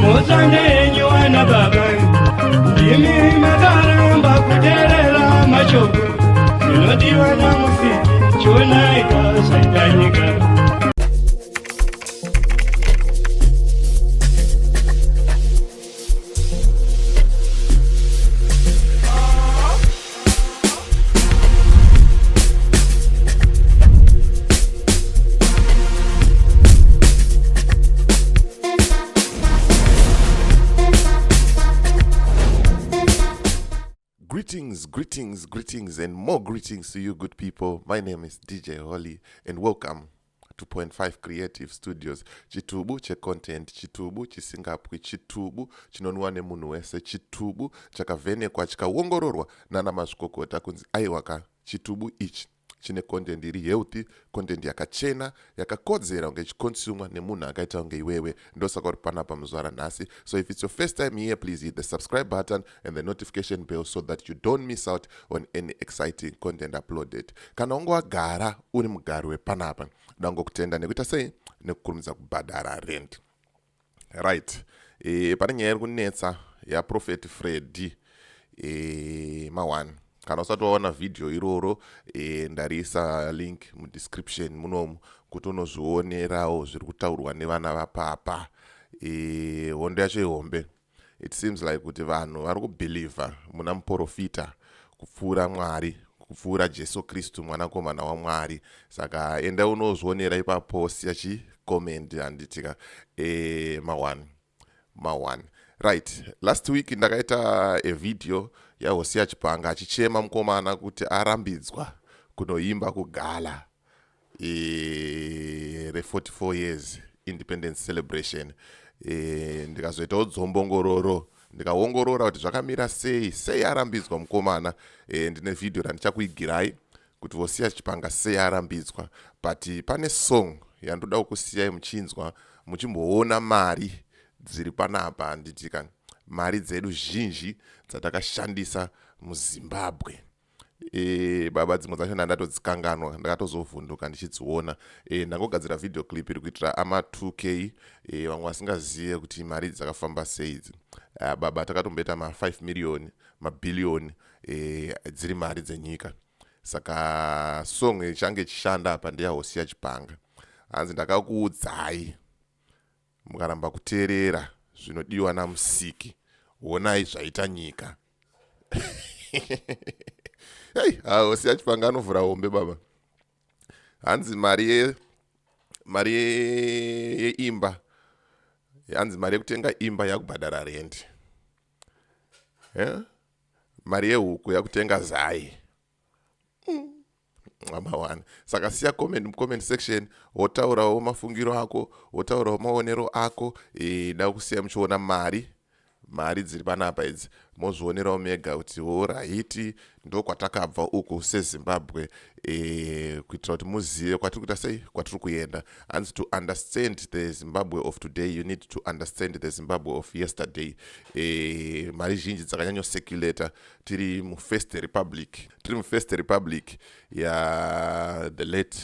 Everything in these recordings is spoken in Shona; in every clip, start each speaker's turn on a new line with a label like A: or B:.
A: Mozane nywana baba Ndimi makaramba kuterera machoko Inodiwa na musiki chona ikasaidanyika.
B: Greetings, and more greetings to you, good people. My name is DJ Holly, and welcome to Point 5 Creative Studios. Chitubu che content, chitubu chisingapwi, chitubu chinonwane munhu wese, chitubu chakavhenekwa chikaongororwa nana mazvikokota kunzi aiwaka chitubu ichi chine content iri healthy, content yakachena, yakakodzera unge chikonsumwa nemunhu akaita unge iwewe. Ndosaka uri panapa muzuva ranhasi. So if it's your first time here, please hit the subscribe button and the notification bell so that you don't miss out on any exciting content uploaded. Kana ungo wagara uri mugari wepanapa, ndangokutenda nekuita sei nekukurumidza kubhadhara rent. Right. Pane nyaya iri kunetsa yaProfet Freddy Mawan. Kana usati waona video iroro ndarisa link mu description munomu kuti unozvionerawo zviri kutaurwa nevana vapapa. Hondo yacho ihombe. It seems like kuti vanhu vari kubhilivha muna muprofita kupfuura Mwari, kupfuura Jesu Kristu mwanakomana waMwari. Saka enda unozvionera ipapo siyachi comment handitika Mawan. Right, last week ndakaita a video yaHosea Chipanga achichema mukomana kuti arambidzwa kunoimba kugala re 44 years independence celebration. Ndikazoitawo dzombongororo ndikaongorora kuti zvakamira sei arambidzwa mukomana. Ndine video randichakuigirai kuti Hosea Chipanga sei arambidzwa, but pane song yandoda kusiyai muchinzwa muchimboona mari dziri panapa. Nditika mari dzedu zhinji dzatakashandisa muZimbabwe. Baba dzimwe dzacho ndatodzikanganwa, ndakatozovhunduka ndichidziona. Ndangogadzira video clip iri kuitira ama 2K vamwe vasingazive kuti mari dzakafamba sei idzi. Baba takatombeta ma 5 million, mabhillion dziri mari dzenyika. Saka song ichange chishanda apa ndeyaHosea Chipanga. Hanzi ndakakuudzai mukaramba kuteerera zvinodiwa namusiki, onai zvaita nyika. Hey, Hosea Chipanga anovhura hombe baba. Hanzi mari yeimba, hanzi mari yekutenga imba yakubhadhara rent. Mari yehuku yakutenga zai. Saka siya comment section, wotaurawo mafungiro ako, wotaurawo maonero ako. Da kusiya muchiona mari dziri panapa idzi, mozvionerawo mega kuti right ndo kwatakabva uku seZimbabwe, kuitira kuti muzive kwatiri kuita sei, kwatiri kuenda. Hanzi to understand the Zimbabwe of today, you need to understand the Zimbabwe of yesterday. Mari zhinji dzakanyanyo circulate tiri mu First Republic ya the late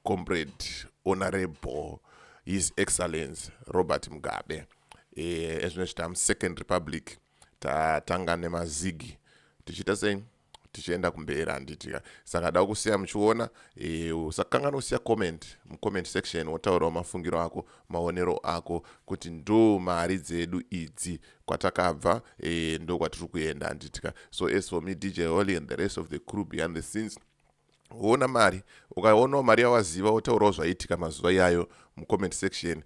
B: comrade honorable His Excellency Robert Mugabe. Ezvinoita Second Republic tatanga nemazigi tichita sei, tichienda kumberi handitika. Saka da kusiya muchiona, usakanganwa kusiya comment section, wotaurawo mafungiro ako, maonero ako kuti ndo mari dzedu idzi kwatakabva, ndo kwatiri kuenda handitika. So as for me, DJ Holly and the rest of the crew behind the scenes, uona mari, ukaonawo mari yawaziva, wotaurawo zvaitika mazuva iyayo mucomment section.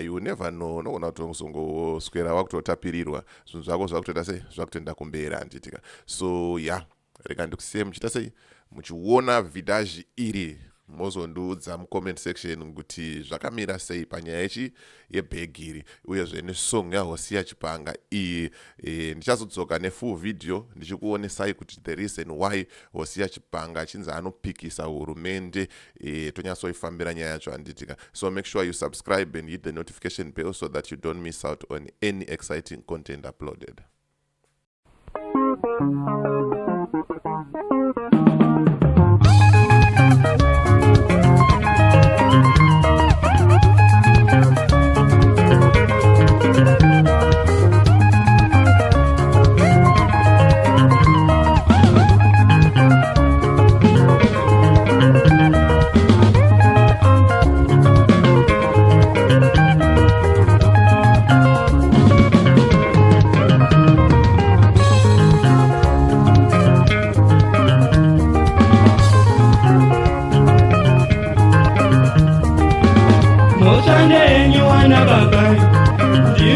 B: You never know, nogona kuti uzongoswera wakutotapirirwa zvinhu zvako zvakutoita sei, zvakutoenda kumberi handitika. So yeah, rega ndikusiyai muchiita sei, muchiona vidhaji iri mozondiudza mucomment section kuti zvakamira sei panyaya yebhegi iri, uyezve nesong yaHosea Chipanga iyi. Ndichazodzoka nefull video ndichikuonesai kuti the reason why Hosea Chipanga achinzi anopikisa hurumende, tonyatsoifambira nyaya yacho handitika. So make sure you subscribe and hit the notification bell so that you don't miss out on any exciting content uploaded.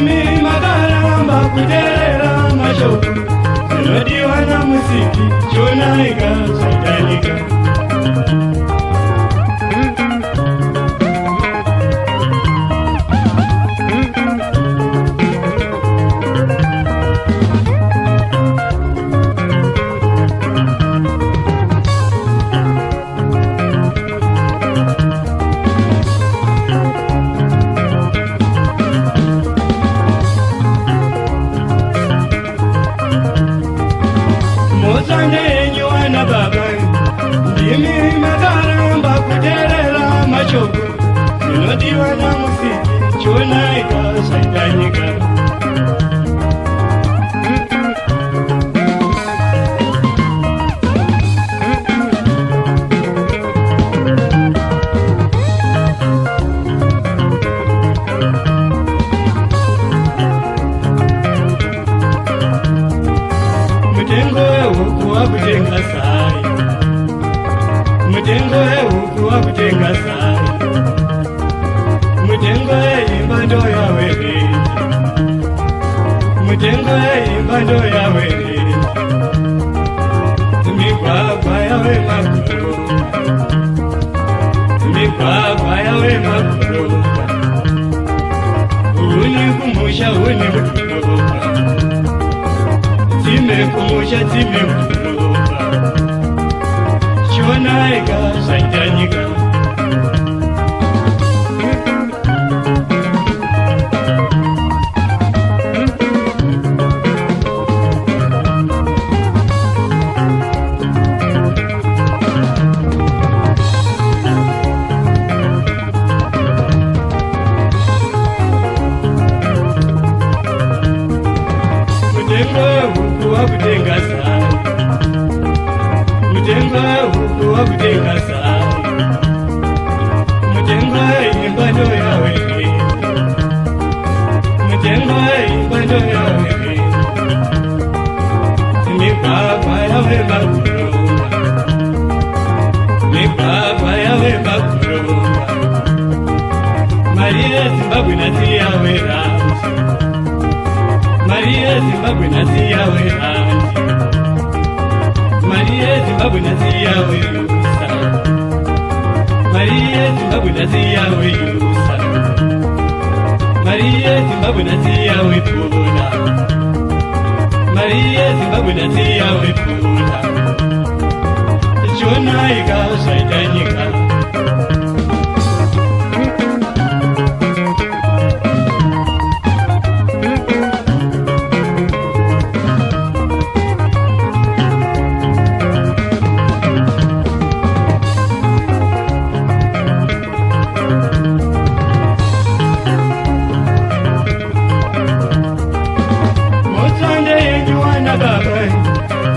A: ndimi makaramba kuteerera mashoko zvinodiwa namusiki chonaika zvaidanika. Ndenyuana baba ndimi makaramba kuteerera mashoko zvinodiwa namusiki chonaika zvaidanika. Mutengo wehuku wakutenga sai, mutengo wehuku wakutenga sai, mutengo weimba ndo yawerei, mutengo weimba ndo yawerei, migwagwa yawe magoroka, migwagwa yawe magoroka, uni kumusha uni kudoroka, time kumusha time kudoroka, chonaika zvaidanika. Mutengo wehuku wakutenga sai, mutengo wehuku wakutenga sai, mutengo weimba ndo yawerei, mutengo weimba ndo yawerei, migwagwa yawe magoroka, migwagwa yawe magoroka, mari yeZimbabwe nhasi yawe ranzi, mari yeZimbabwe nhasi yawe ranzi, mari yeZimbabwe nhasi yawe yusa, mari yeZimbabwe nhasi yawe yusa, mari yeZimbabwe nhasi yawe pula, mari yeZimbabwe nhasi yawe pula, chonaika zvaidanika.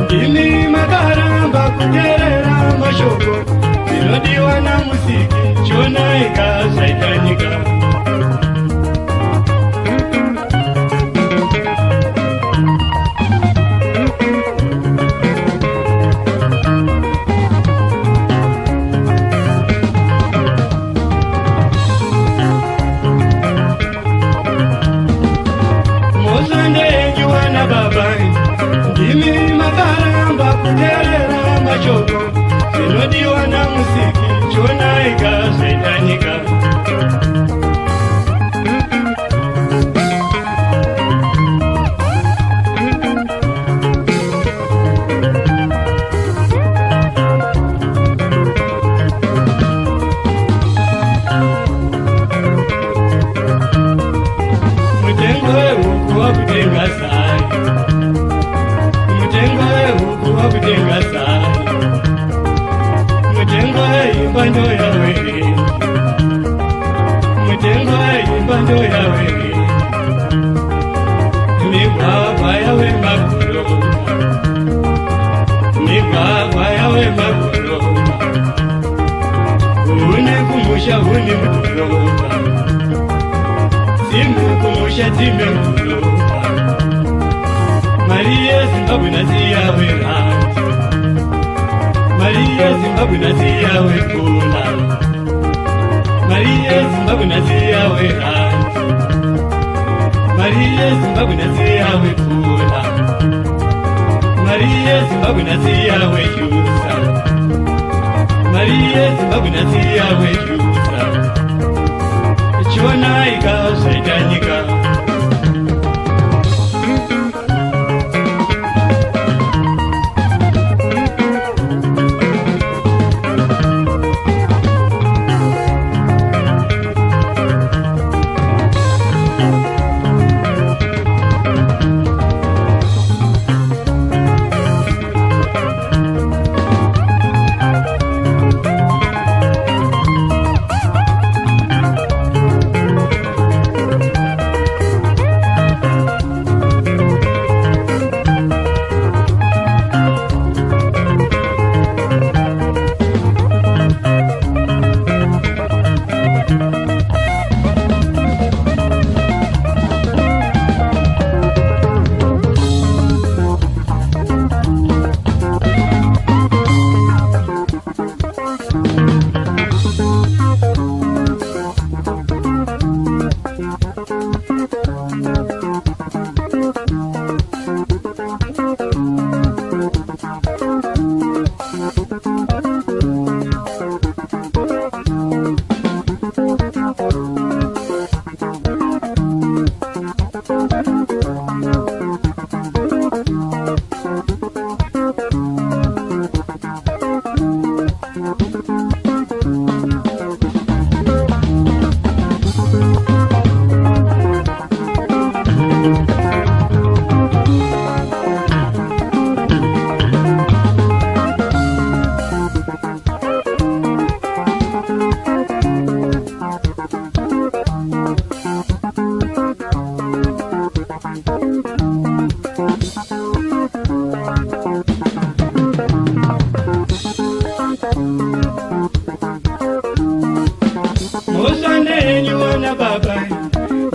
A: Ndimi makaramba kuteerera mashoko zvinodiwa namusiki chonaika zvaidanika. Mozandenyuana baba ndimi makaramba kuteerera mashoko zvinodiwa namusiki chonaika zvaidanika. Mutengo wehuku wakutenga sai, mutengo wehuku wakutenga sai, mutengo weimba ndo yawerei, mutengo weimba ndo yawerei, migwagwa yawe magoroka, migwagwa yawe magoroka, uni kumusha uni mudoroka, time kumusha time mudoroka, mari yeZimbabwe nhasi yawe ranzi, mari yeZimbabwe nhasi yawe pula, mari yeZimbabwe nhasi yawe ranzi, Maria Zimbabwe naziyawe kula Maria Zimbabwe naziyawe yusa Maria Zimbabwe naziyawe yusa Chona ika shaitanyika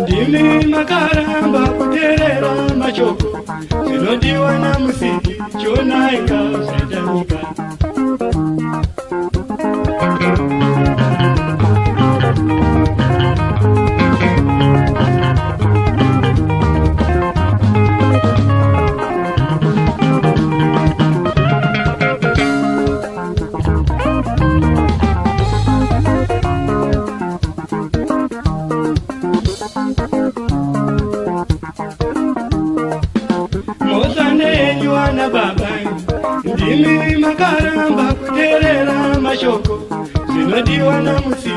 A: Ndimi makaramba kuterera machoko Zinodiwa na musiki chona ika shaitanyika Mozandenywa baba Ndimi makaramba kuterera mashoko Zinodiwa na musiki